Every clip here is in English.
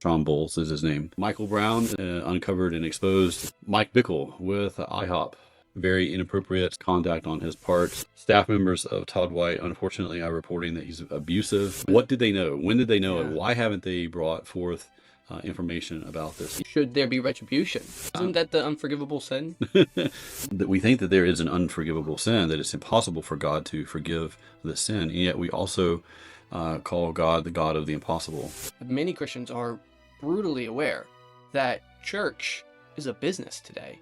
Sean Bowles is his name. Michael Brown uncovered and exposed Mike Bickle with IHOP. Very inappropriate conduct on his part. Staff members of Todd White, unfortunately, are reporting that he's abusive. What did they know? When did they know it? Why haven't they brought forth information about this? Should there be retribution? Isn't that the unforgivable sin? That we think that there is an unforgivable sin, that it's impossible for God to forgive the sin, and yet we also call God the God of the impossible. Many Christians are brutally aware that church is a business today.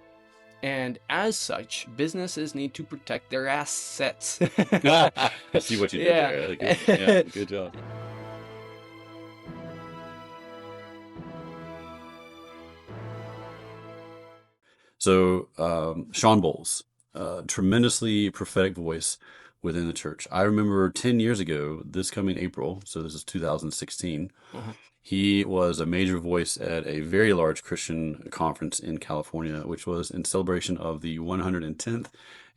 And as such, businesses need to protect their assets. I see what you did there. Good job. So, Sean Bowles, tremendously prophetic voice within the church. I remember 10 years ago, this coming April, so this is 2016, he was a major voice at a very large Christian conference in California, which was in celebration of the 110th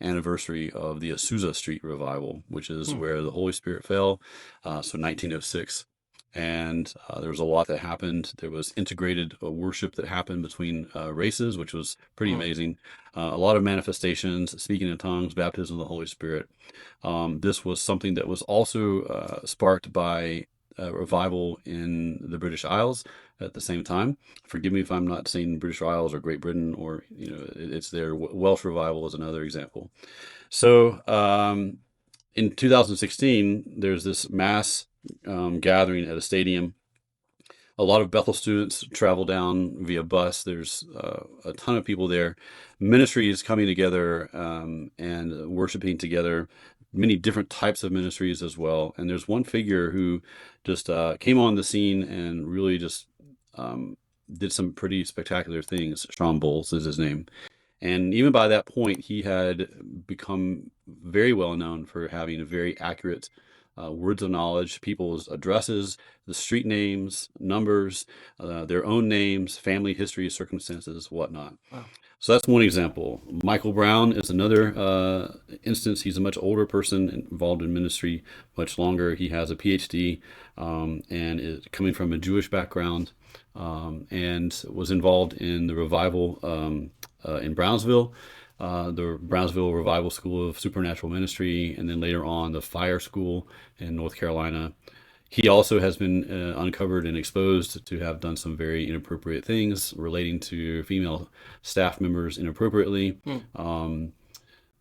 anniversary of the Azusa Street revival, which is where the Holy Spirit fell, so 1906. And there was a lot that happened. There was integrated worship that happened between races, which was pretty amazing. A lot of manifestations, speaking in tongues, baptism of the Holy Spirit. This was something that was also sparked by revival in the British Isles at the same time. Forgive me if I'm not saying British Isles or Great Britain, or it's there. Welsh revival is another example. So in 2016, there's this mass gathering at a stadium. A lot of Bethel students travel down via bus. There's a ton of people there. Ministry is coming together and worshiping together. Many different types of ministries as well. And there's one figure who just came on the scene and really just did some pretty spectacular things. Sean Bowles is his name. And even by that point, he had become very well known for having a very accurate words of knowledge, people's addresses, the street names, numbers, their own names, family history, circumstances, whatnot. Wow. So that's one example. Michael Brown is another instance. He's a much older person involved in ministry, much longer. He has a PhD and is coming from a Jewish background and was involved in the revival in Brownsville. The Brownsville Revival School of Supernatural Ministry, and then later on the Fire School in North Carolina. He also has been uncovered and exposed to have done some very inappropriate things relating to female staff members inappropriately.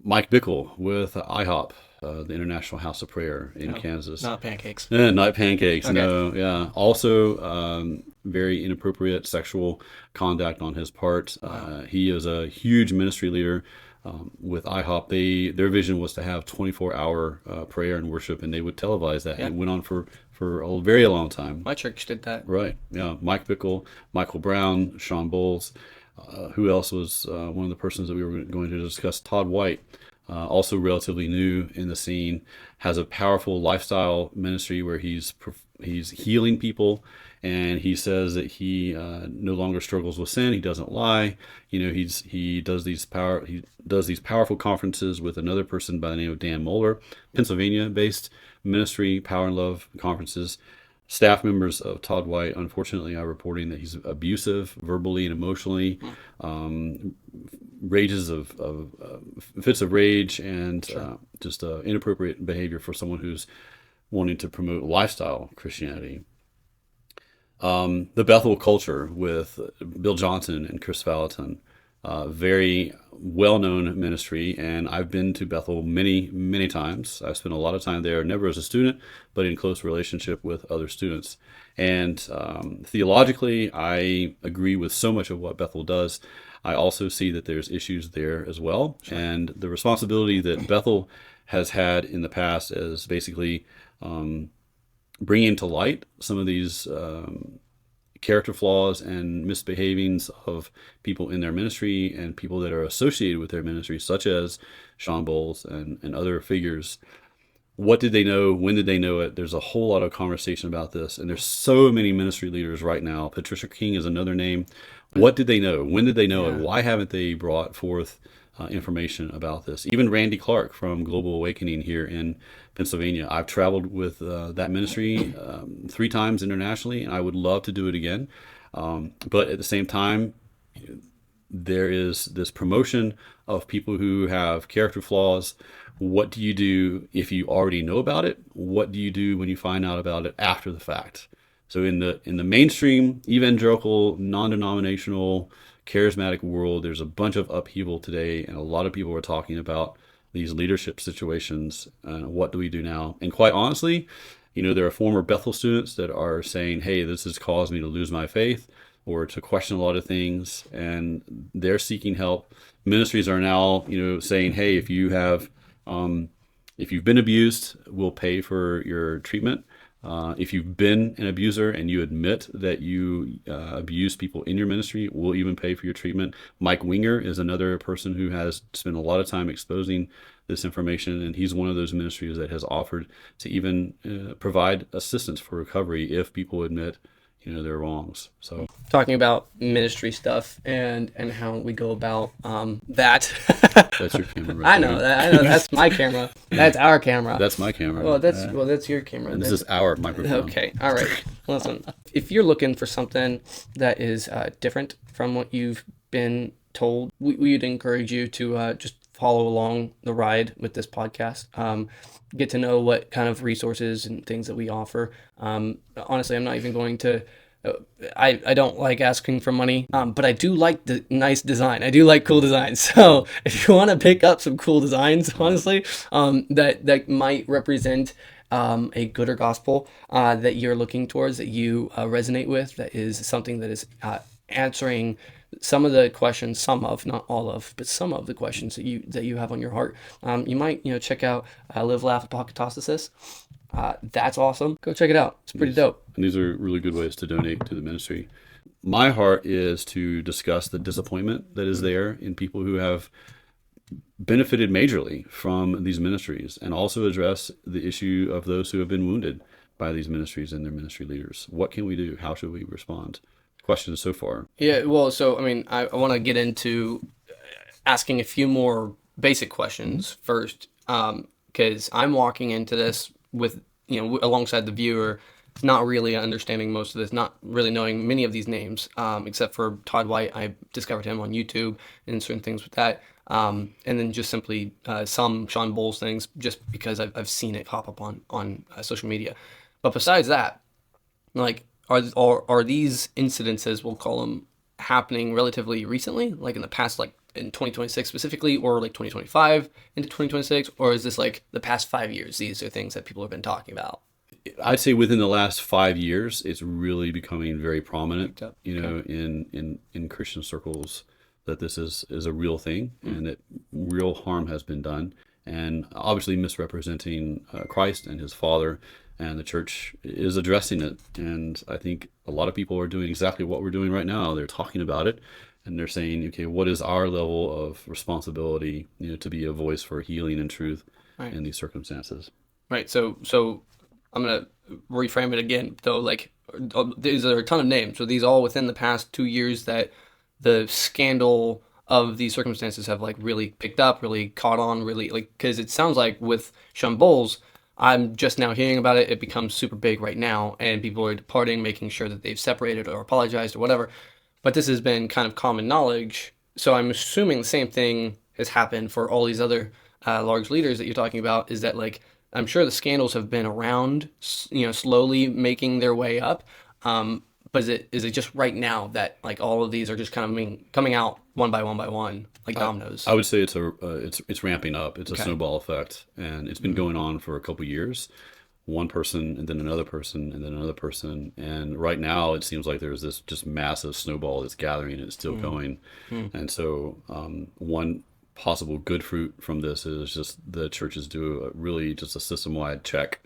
Mike Bickle with IHOP, the International House of Prayer in Kansas. Not pancakes. Not pancakes, Okay. no, yeah. Also, very inappropriate sexual conduct on his part. He is a huge ministry leader with IHOP. Their vision was to have 24-hour prayer and worship, and they would televise that. Yeah. It went on for a very long time. My church did that. Right, yeah. Mike Bickle, Michael Brown, Sean Bowles. Who else was one of the persons that we were going to discuss? Todd White. Also relatively new in the scene, has a powerful lifestyle ministry where he's healing people, and he says that he no longer struggles with sin. He doesn't lie. He does these powerful conferences with another person by the name of Dan Moeller, Pennsylvania-based ministry, Power and Love conferences. Staff members of Todd White, unfortunately, are reporting that he's abusive verbally and emotionally, rages of fits of rage, and just inappropriate behavior for someone who's wanting to promote lifestyle Christianity. The Bethel culture with Bill Johnson and Chris Valentin, very well-known ministry, and I've been to Bethel many, many times. I spent a lot of time there, never as a student, but in close relationship with other students. And theologically, I agree with so much of what Bethel does. I also see that there's issues there as well. Sure. And the responsibility that Bethel has had in the past is basically bringing to light some of these character flaws and misbehavings of people in their ministry and people that are associated with their ministry, such as Sean Bowles and other figures. What did they know? When did they know it? There's a whole lot of conversation about this, and there's so many ministry leaders right now. Patricia King is another name. What did they know? When did they know it? Why haven't they brought forth information about this. Even Randy Clark from Global Awakening here in Pennsylvania. I've traveled with that ministry 3 times internationally, and I would love to do it again. But at the same time, there is this promotion of people who have character flaws. What do you do if you already know about it? What do you do when you find out about it after the fact? So in the mainstream evangelical, non-denominational, charismatic world, there's a bunch of upheaval today, and a lot of people are talking about these leadership situations. What do we do now? And quite honestly, there are former Bethel students that are saying, "Hey, this has caused me to lose my faith or to question a lot of things," and they're seeking help. Ministries are now, saying, "Hey, if you've been abused, we'll pay for your treatment. If you've been an abuser and you admit that you abuse people in your ministry, we'll even pay for your treatment." Mike Winger is another person who has spent a lot of time exposing this information, and he's one of those ministries that has offered to even provide assistance for recovery if people admit their wrongs. So Talking about ministry stuff and how we go about that. that's your camera right I know that's my camera. That's our camera. That's my camera. Well, that's your camera. And this is our microphone. Okay. All right. Listen, if you're looking for something that is different from what you've been told, we'd encourage you to just follow along the ride with this podcast. Get to know what kind of resources and things that we offer. Honestly, I'm not even going to. I don't like asking for money, but I do like the nice design. I do like cool designs. So if you want to pick up some cool designs, honestly, that might represent a gooder gospel that you're looking towards, that you resonate with, that is something that is answering some of the questions, some of, not all of, but some of the questions that you have on your heart. You might check out Live, Laugh, Apokatastasis. That's awesome. Go check it out. It's pretty dope. And these are really good ways to donate to the ministry. My heart is to discuss the disappointment that is there in people who have benefited majorly from these ministries, and also address the issue of those who have been wounded by these ministries and their ministry leaders. What can we do? How should we respond? Questions so far. Yeah, well, so I want to get into asking a few more basic questions first, because I'm walking into this with alongside the viewer, not really understanding most of this, not really knowing many of these names, except for Todd White. I discovered him on YouTube and certain things with that, and then just simply some Sean Bowles things, just because I've seen it pop up on social media. But besides that, like, are these incidences, we'll call them, happening relatively recently, like in the past, like in 2026 specifically, or like 2025 into 2026, or is this like the past 5 years? These are things that people have been talking about. I'd say within the last 5 years, it's really becoming very prominent, in Christian circles, that this is a real thing, and that real harm has been done, and obviously misrepresenting Christ and his Father. And the church is addressing it. And I think a lot of people are doing exactly what we're doing right now. They're talking about it, and they're saying, okay, what is our level of responsibility, to be a voice for healing and truth in these circumstances? Right. So I'm going to reframe it again, though. Like, these are a ton of names. So these all within the past 2 years that the scandal of these circumstances have like really picked up, really caught on, really, like, because it sounds like with Sean Bowles, I'm just now hearing about it. It becomes super big right now, and people are departing, making sure that they've separated or apologized or whatever. But this has been kind of common knowledge. So I'm assuming the same thing has happened for all these other large leaders that you're talking about, is that, like, I'm sure the scandals have been around, slowly making their way up. But is it just right now that, like, all of these are just kind of coming out one by one, like dominoes? I would say it's ramping up. It's a snowball effect, and it's been going on for a couple years. One person, and then another person, and then another person, and right now it seems like there's this just massive snowball that's gathering, and it's still going. And so one possible good fruit from this is just the churches do really just a system-wide check,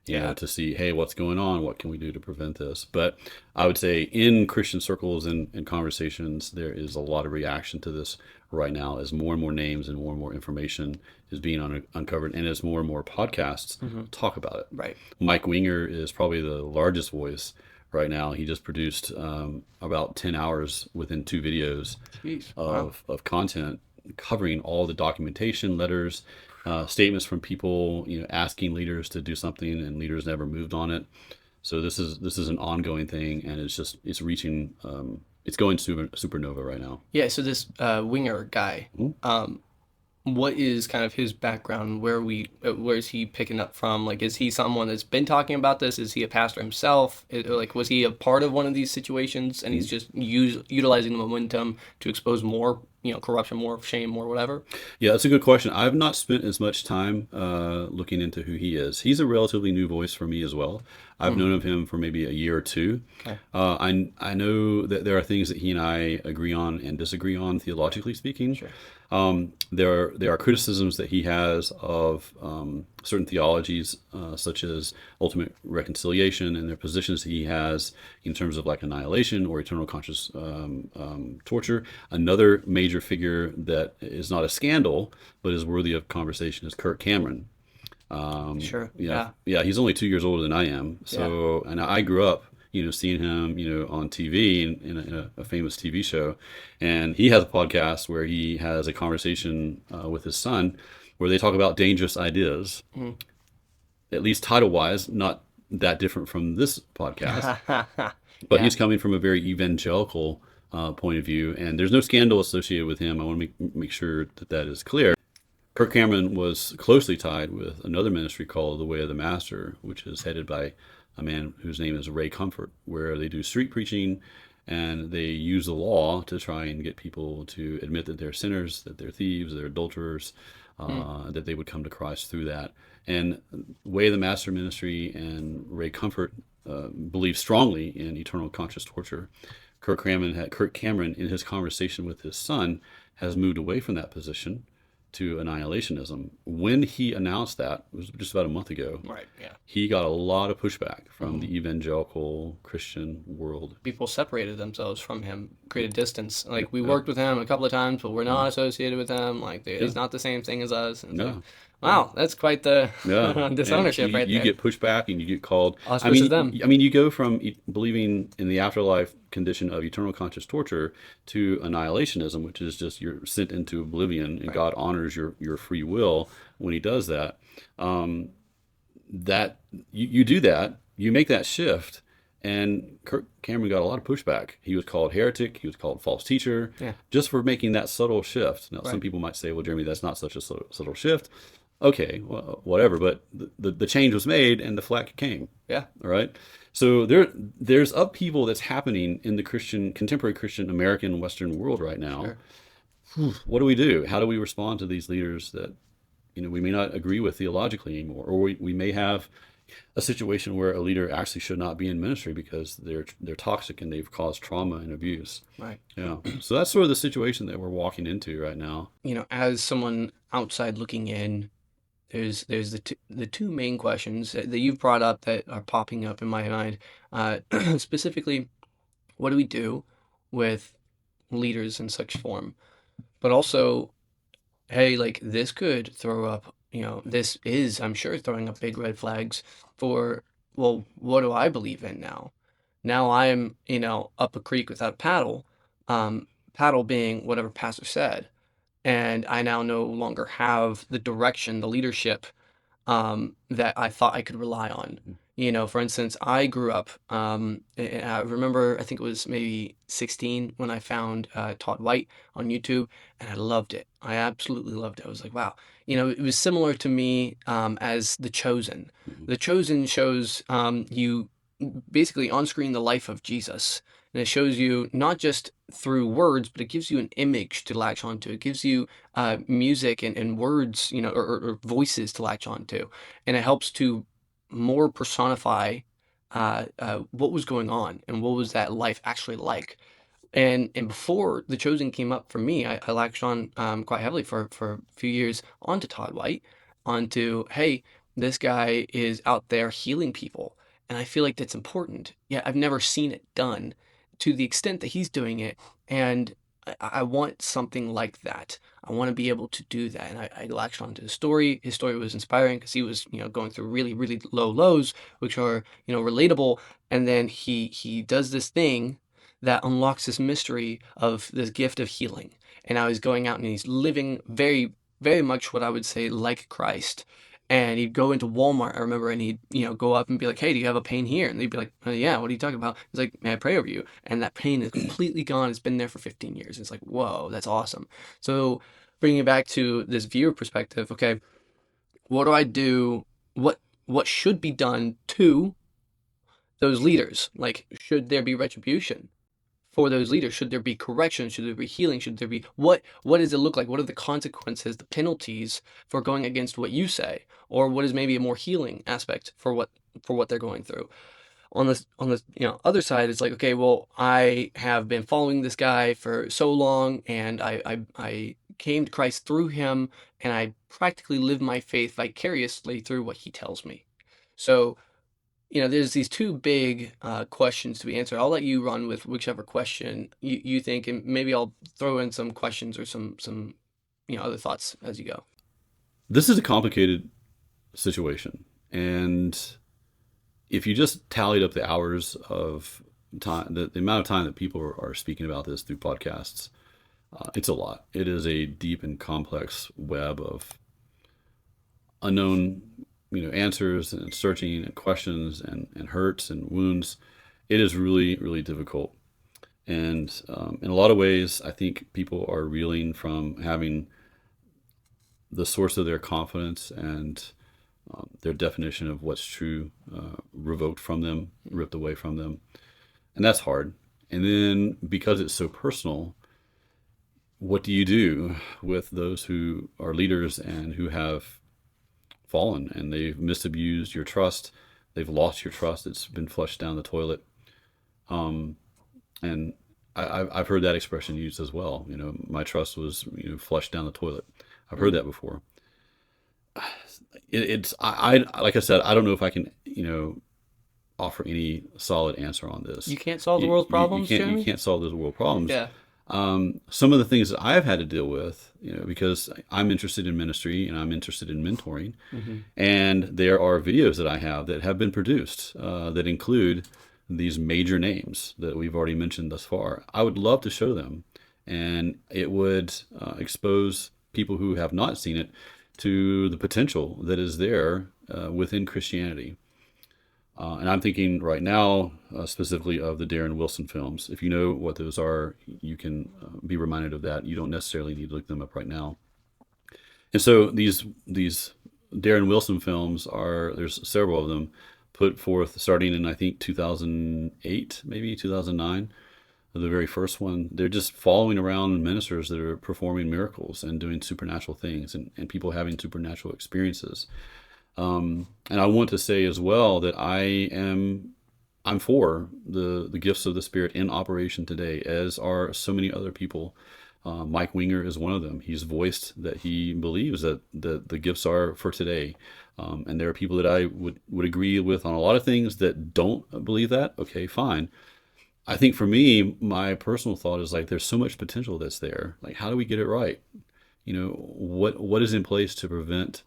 to see, hey, what's going on? What can we do to prevent this? But I would say in Christian circles and conversations, there is a lot of reaction to this right now, as more and more names and more information is being uncovered, and as more and more podcasts talk about it. Right. Mike Winger is probably the largest voice right now. He just produced about 10 hours within 2 videos of content covering all the documentation, letters, statements from people, asking leaders to do something, and leaders never moved on it. So this is an ongoing thing, and it's reaching, it's going supernova right now. Yeah, so this Winger guy, Mhm. what is kind of his background? Where is he picking up from? Like, is he someone that's been talking about this? Is he a pastor himself? Like, was he a part of one of these situations and he's just utilizing the momentum to expose more, corruption, more shame, more whatever? Yeah, that's a good question. I've not spent as much time looking into who he is. He's a relatively new voice for me as well. I've Hmm. known of him for maybe a year or two. Okay. I know that there are things that he and I agree on and disagree on, theologically speaking. Sure. There are criticisms that he has of certain theologies, such as ultimate reconciliation, and their positions he has in terms of like annihilation or eternal conscious torture. Another major figure that is not a scandal but is worthy of conversation is Kirk Cameron. Sure. Yeah, Yeah. yeah, he's only 2 years older than I am. Yeah. So, and I grew up, seeing him, on TV in a famous TV show, and he has a podcast where he has a conversation with his son, where they talk about dangerous ideas. Mhm. At least title wise, not that different from this podcast, but Yeah. he's coming from a very evangelical point of view, and there's no scandal associated with him. I want to make sure that that is clear. Kirk Cameron was closely tied with another ministry called The Way of the Master, which is headed by a man whose name is Ray Comfort, where they do street preaching and they use the law to try and get people to admit that they're sinners, that they're thieves, they're adulterers, Hmm. that they would come to Christ through that. And Way of the Master ministry and Ray Comfort believe strongly in eternal conscious torture. Kirk Cameron, in his conversation with his son, has moved away from that position to annihilationism. When he announced that, it was just about a month ago, Right. Yeah. he got a lot of pushback from Mhm. the evangelical Christian world. People separated themselves from him, created distance. Like, we Yeah, worked with him a couple of times, but we're yeah, not associated with him. Like, yeah, he's not the same thing as us. And it's like, yeah, yeah. wow, that's quite the Yeah, and disownership right you there. get pushed back and you get called. Us I versus mean, them. you go from believing in the afterlife condition of eternal conscious torture to annihilationism, which is just you're sent into oblivion, and Right. God honors your free will when He does that. Um, that you do that, you make that shift, and Kirk Cameron got a lot of pushback. He was called heretic. He was called false teacher, Yeah. just for making that subtle shift. Now, some Right. people might say, "Well, Jeremy, that's not such a subtle shift." Okay, well, whatever. But the change was made, and the flack came. Yeah. All right. So there's upheaval that's happening in the contemporary Christian American Western world right now. Sure. What do we do? How do we respond to these leaders that we may not agree with theologically anymore, or we may have a situation where a leader actually should not be in ministry because they're toxic and they've caused trauma and abuse. Right. Yeah. So that's sort of the situation that we're walking into right now. As someone outside looking in, there's the two main questions that you've brought up that are popping up in my mind. Specifically, what do we do with leaders in such form? But also, hey, like, this could throw up, this is, I'm sure, throwing up big red flags for, well, what do I believe in now? Now I'm, up a creek without a paddle, paddle being whatever pastor said. And I now no longer have the direction, the leadership that I thought I could rely on. For instance, I grew up, I remember, I think it was maybe 16 when I found Todd White on YouTube, and I loved it. I absolutely loved it. I was like, wow. It was similar to me as The Chosen. Mhm. The Chosen shows you basically on screen the life of Jesus. And it shows you not just through words, but it gives you an image to latch onto. It gives you music and words, or voices to latch onto. And it helps to more personify what was going on and what was that life actually like. And before The Chosen came up for me, I latched on quite heavily for a few years onto Todd White, onto, hey, this guy is out there healing people. And I feel like that's important. Yeah, I've never seen it done to the extent that he's doing it. And I want something like that. I want to be able to do that. And I latched onto his story. His story was inspiring because he was, going through really, really low lows, which are, relatable. And then he does this thing that unlocks this mystery of this gift of healing. And now he's going out and he's living very, very much what I would say like Christ. And he'd go into Walmart, I remember, and he'd, go up and be like, "Hey, do you have a pain here?" And they'd be like, "Yeah, what are you talking about?" He's like, "May I pray over you?" And that pain is completely gone. It's been there for 15 years. It's like, whoa, that's awesome. So bringing it back to this viewer perspective, okay, what do I do? What should be done to those leaders? Like, should there be retribution for those leaders? Should there be correction? Should there be healing? Should there be what does it look like? What are the consequences, the penalties for going against what you say? Or what is maybe a more healing aspect for what they're going through? On this other side, it's like, okay, well, I have been following this guy for so long, and I came to Christ through him, and I practically live my faith vicariously through what he tells me. So there's these two big questions to be answered. I'll let you run with whichever question you think, and maybe I'll throw in some questions or some other thoughts as you go. This is a complicated situation. And if you just tallied up the hours of time, the amount of time that people are speaking about this through podcasts, it's a lot. It is a deep and complex web of unknown, answers and searching and questions and hurts and wounds. It is really, really difficult. And in a lot of ways, I think people are reeling from having the source of their confidence and their definition of what's true revoked from them, ripped away from them. And that's hard. And then because it's so personal, what do you do with those who are leaders and who have fallen and they've misused your trust? They've lost your trust. It's been flushed down the toilet. And I've heard that expression used as well. My trust was flushed down the toilet. I've heard that before. I like I said, I don't know if I can offer any solid answer on this. You can't solve the world's problems, Jeremy? You can't solve those world problems. Yeah. Some of the things that I've had to deal with, because I'm interested in ministry and I'm interested in mentoring, and there are videos that I have that have been produced that include these major names that we've already mentioned thus far. I would love to show them, and it would expose people who have not seen it to the potential that is there within Christianity. And I'm thinking right now specifically of the Darren Wilson films. If you know what those are, you can be reminded of that. You don't necessarily need to look them up right now. And so these Darren Wilson films there's several of them put forth starting in, I think, 2008, maybe 2009. The very first one, they're just following around ministers that are performing miracles and doing supernatural things and people having supernatural experiences. And I want to say as well that I'm for the gifts of the Spirit in operation today, as are so many other people. Mike Winger is one of them. He's voiced that he believes that the gifts are for today. And there are people that I would agree with on a lot of things that don't believe that. Okay, fine. I think for me, my personal thought is like, there's so much potential that's there. Like, how do we get it right? What is in place to prevent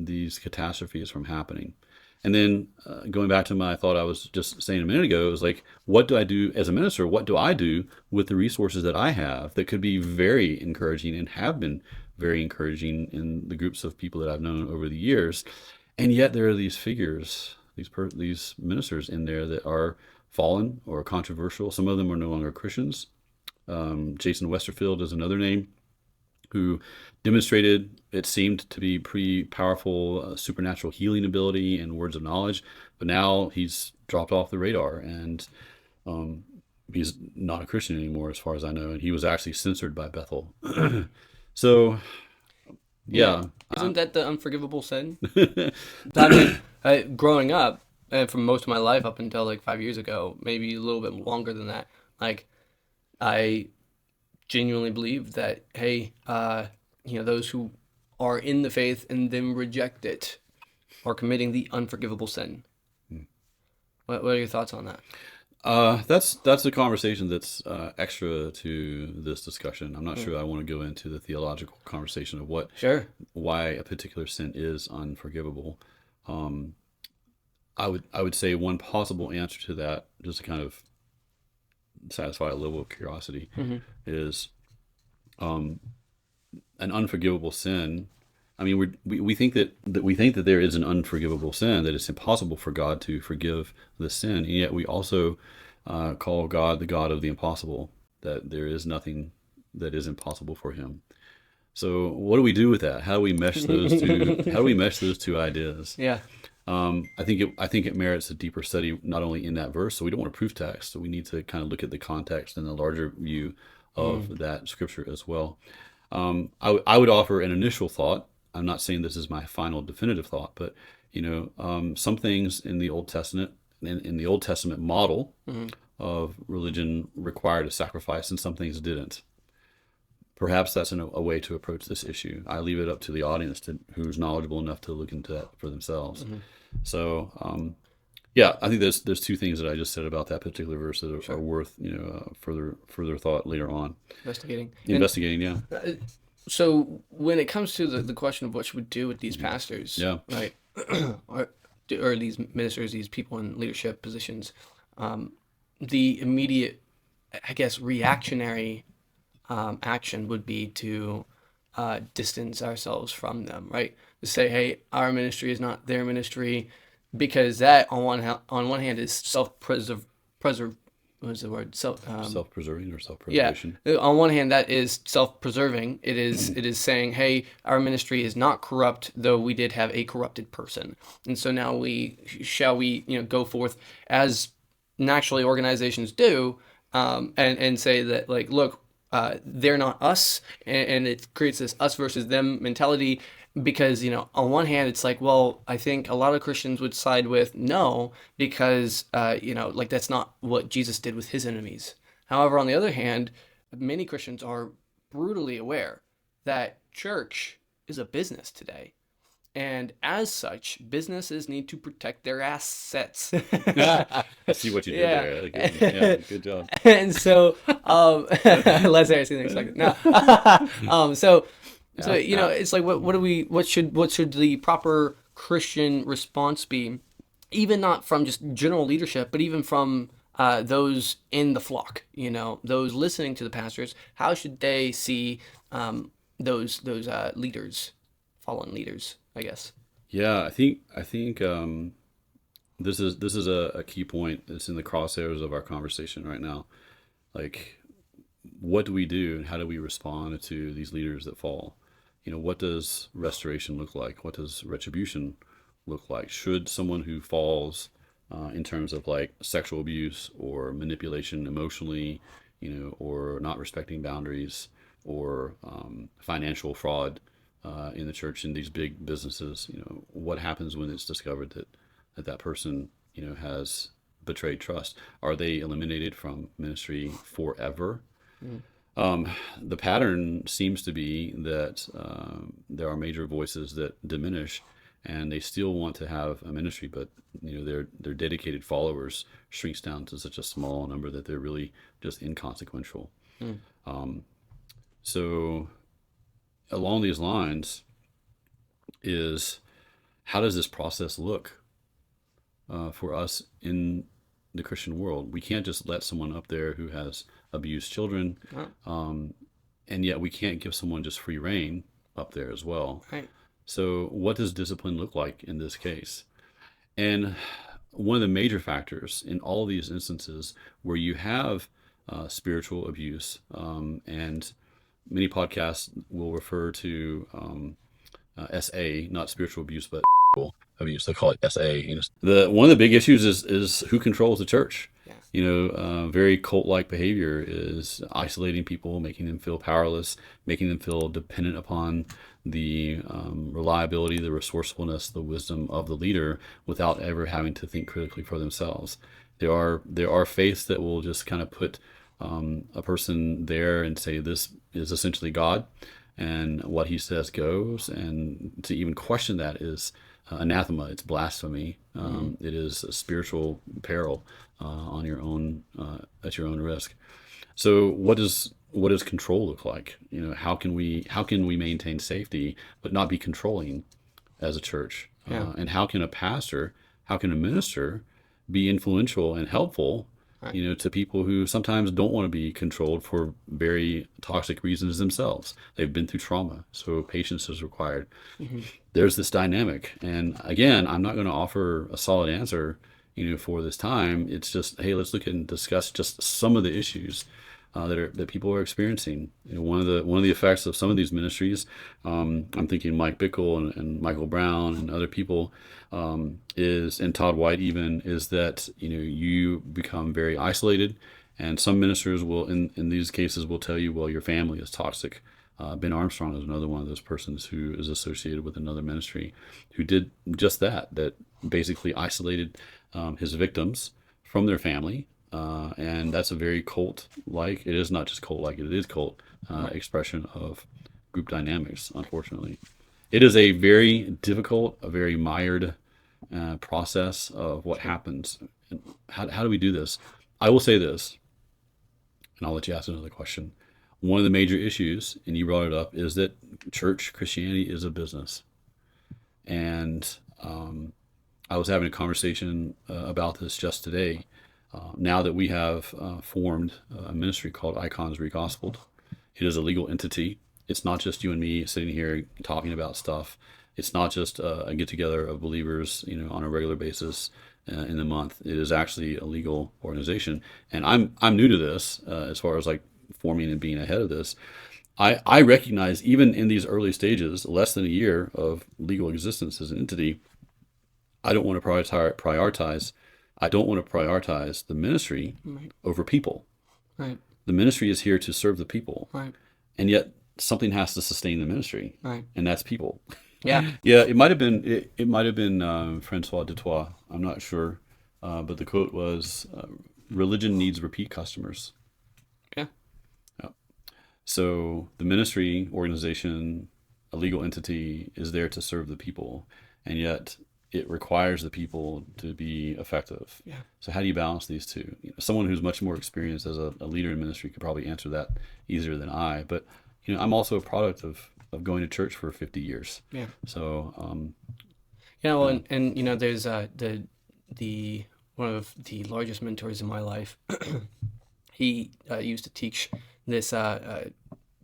these catastrophes from happening? And then going back to my thought I was just saying a minute ago, it was like, what do I do as a minister? What do I do with the resources that I have that could be very encouraging and have been very encouraging in the groups of people that I've known over the years? And yet there are these figures, these ministers in there that are fallen or controversial. Some of them are no longer Christians. Jason Westerfield is another name who demonstrated, it seemed to be pretty powerful supernatural healing ability and words of knowledge, but now he's dropped off the radar and he's not a Christian anymore as far as I know, and he was actually censored by Bethel. So yeah. Isn't that the unforgivable sin? I mean, growing up, and for most of my life up until like 5 years ago, maybe a little bit longer than that, like, I genuinely believe that, hey, those who are in the faith and then reject it are committing the unforgivable sin. What are your thoughts on that? That's a conversation that's extra to this discussion. I'm not sure I want to go into the theological conversation of why a particular sin is unforgivable. I would say one possible answer to that, just to kind of satisfy a level of curiosity, Mm-hmm. is um, an unforgivable sin. I mean, we think that we think that there is an unforgivable sin, that it's impossible for God to forgive the sin, and yet we also call God the God of the impossible, that there is nothing that is impossible for him. So what do we do with that? How do we mesh those two? How do we mesh those two ideas? Yeah. I think it merits a deeper study, not only in that verse. So we don't want to proof text. So we need to kind of look at the context and the larger view Mm. of that scripture as well. I would offer an initial thought. I'm not saying this is my final definitive thought, but some things in the Old Testament, in the Old Testament model Mm-hmm. of religion, required a sacrifice, and some things didn't. Perhaps that's a way to approach this issue. I leave it up to the audience who's knowledgeable enough to look into that for themselves. Mm-hmm. So, yeah, I think there's two things that I just said about that particular verse that are Sure. worth further thought later on. Investigating. Investigating, yeah, So when it comes to the question of what should we do with these pastors, yeah, right, or these ministers, these people in leadership positions, the immediate, I guess, reactionary action would be to distance ourselves from them, right? To say, hey, our ministry is not their ministry, because that on one hand is what is the word? self-preserving or Yeah. self-preservation. On one hand, that is self-preserving. It is saying, hey, our ministry is not corrupt, though we did have a corrupted person, and so now we go forth as naturally organizations do, and say that, like, look, they're not us, and it creates this us versus them mentality. Because on one hand, it's like, well, I think a lot of Christians would side with no, because like, that's not what Jesus did with his enemies. However, on the other hand, many Christians are brutally aware that church is a business today. And as such, businesses need to protect their assets. I see what you did Yeah. there. Yeah, good job. And so, less heresy than expected. No. So it's like, what should the proper Christian response be, even not from just general leadership, but even from those in the flock, those listening to the pastors. How should they see those leaders, fallen leaders, I guess? Yeah, I think this is a key point that's in the crosshairs of our conversation right now. Like, what do we do and how do we respond to these leaders that fall? What does restoration look like? What does retribution look like? Should someone who falls in terms of like sexual abuse or manipulation emotionally, or not respecting boundaries, or financial fraud in the church, in these big businesses, what happens when it's discovered that person, has betrayed trust? Are they eliminated from ministry forever? Mm. The pattern seems to be that there are major voices that diminish, and they still want to have a ministry, but their dedicated followers shrinks down to such a small number that they're really just inconsequential. Mm. So along these lines is, how does this process look for us in the Christian world? We can't just let someone up there who has abused children, Oh, and yet we can't give someone just free reign up there as well. right. So what does discipline look like in this case? And one of the major factors in all of these instances where you have spiritual abuse, and many podcasts will refer to SA, not spiritual abuse, but abuse. They call it SA. One of the big issues is who controls the church. Yeah. Very cult-like behavior is isolating people, making them feel powerless, making them feel dependent upon the reliability, the resourcefulness, the wisdom of the leader, without ever having to think critically for themselves. There are faiths that will just kind of put a person there and say this is essentially God, and what he says goes, and to even question that is anathema. It's blasphemy. It is a spiritual peril on your own at your own risk. So what does control look like? How can we maintain safety but not be controlling as a church? Yeah. And how can a pastor, how can a minister be influential and helpful Right. to people who sometimes don't want to be controlled for very toxic reasons themselves. They've been through trauma, so patience is required. Mm-hmm. There's this dynamic, and again, I'm not going to offer a solid answer, for this time. It's just, hey, let's look and discuss just some of the issues that people are experiencing. One of the effects of some of these ministries, I'm thinking Mike Bickle and Michael Brown and other people, is and Todd White even, is that you become very isolated, and some ministers will in these cases will tell you, well, your family is toxic. Ben Armstrong is another one of those persons who is associated with another ministry who did just that basically isolated his victims from their family. And that's a very cult-like, it is not just cult-like, it is cult expression of group dynamics, unfortunately. It is a very difficult, a very mired process of what happens. And how do we do this? I will say this, and I'll let you ask another question. One of the major issues, and you brought it up, is that church Christianity is a business. And I was having a conversation about this just today. Now that we have formed a ministry called Icons Regospeled, it is a legal entity. It's not just you and me sitting here talking about stuff. It's not just a get together of believers, on a regular basis in the month. It is actually a legal organization, and I'm new to this as far as like forming and being ahead of this. I recognize even in these early stages, less than a year of legal existence as an entity, I don't want to prioritize. I don't want to prioritize the ministry over people. Right. The ministry is here to serve the people, Right. and yet something has to sustain the ministry, Right. and that's people. Yeah. Yeah, it might have been Francois Dutoit. I'm not sure, but the quote was, "Religion needs repeat customers." Yeah. Yeah. So the ministry organization, a legal entity, is there to serve the people, and yet it requires the people to be effective. Yeah. So how do you balance these two? Someone who's much more experienced as a leader in ministry could probably answer that easier than I. But I'm also a product of going to church for 50 years. Yeah. So Well, and there's the one of the largest mentors in my life. He used to teach this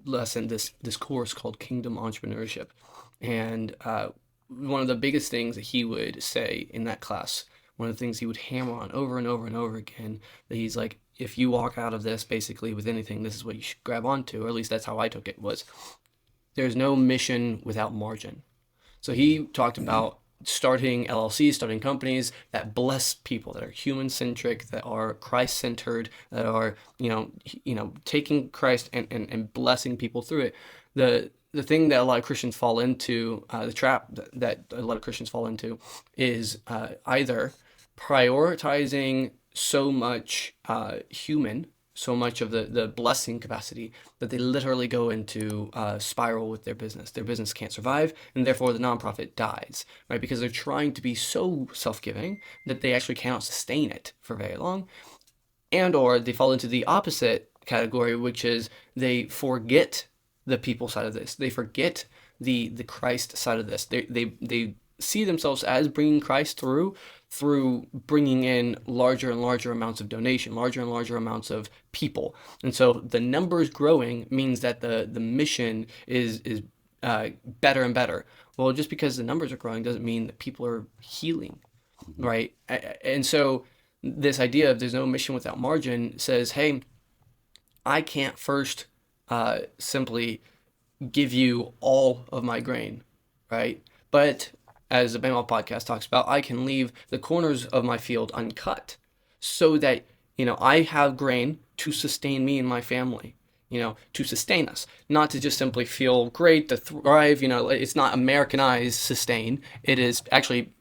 lesson, this course called Kingdom Entrepreneurship, and one of the biggest things that he would say in that class, one of the things he would hammer on over and over and over again, that he's like, if you walk out of this basically with anything, this is what you should grab onto, or at least that's how I took it, was there's no mission without margin. So he talked about starting LLCs, starting companies that bless people, that are human-centric, that are Christ-centered, that are, taking Christ and blessing people through it. The thing that a lot of Christians fall into, the trap that a lot of Christians fall into, is either prioritizing so much so much of the blessing capacity that they literally go into a spiral with their business. Their business can't survive, and therefore the nonprofit dies, right? Because they're trying to be so self-giving that they actually cannot sustain it for very long. And or they fall into the opposite category, which is they forget the people side of this. They forget the Christ side of this. They see themselves as bringing Christ through bringing in larger and larger amounts of donation, larger and larger amounts of people. And so the numbers growing means that the mission is better and better. Well, just because the numbers are growing doesn't mean that people are healing, right? And so this idea of there's no mission without margin says, hey, I can't first simply give you all of my grain, right? But as the Bama podcast talks about, I can leave the corners of my field uncut so that, I have grain to sustain me and my family, to sustain us, not to just simply feel great, to thrive. It's not Americanized sustain. It is actually,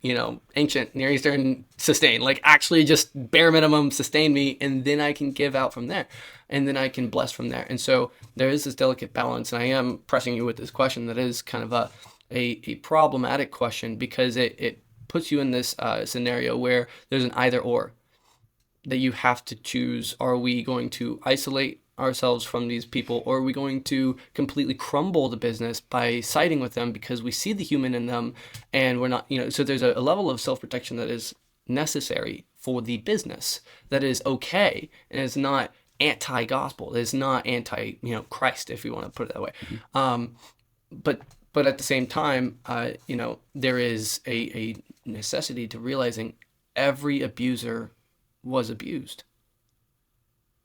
ancient Near Eastern sustain, like actually just bare minimum sustain me, and then I can give out from there, and then I can bless from there. And so there is this delicate balance, and I am pressing you with this question that is kind of a problematic question, because it puts you in this scenario where there's an either or, that you have to choose. Are we going to isolate ourselves from these people, or are we going to completely crumble the business by siding with them because we see the human in them, and we're not, so there's a level of self-protection that is necessary for the business, that is okay, and is not anti-gospel, is not anti Christ, if you want to put it that way. But at the same time, there is a necessity to realizing every abuser was abused.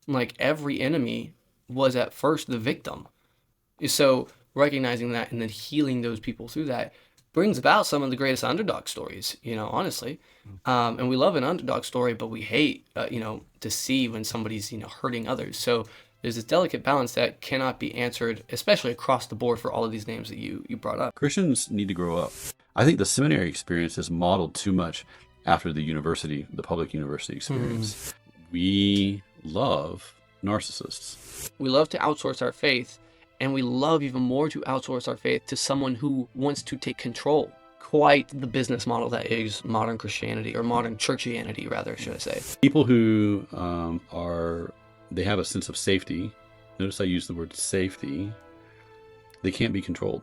Like every enemy was at first the victim. So recognizing that and then healing those people through that brings about some of the greatest underdog stories, honestly. And we love an underdog story, but we hate, to see when somebody's, hurting others. So there's this delicate balance that cannot be answered, especially across the board for all of these names that you brought up. Christians need to grow up. I think the seminary experience is modeled too much after the public university experience. We love narcissists. We love to outsource our faith, and we love even more to outsource our faith to someone who wants to take control. Quite the business model that is modern Christianity, or modern churchianity, rather, should I say. People who they have a sense of safety. Notice I use the word safety. They can't be controlled.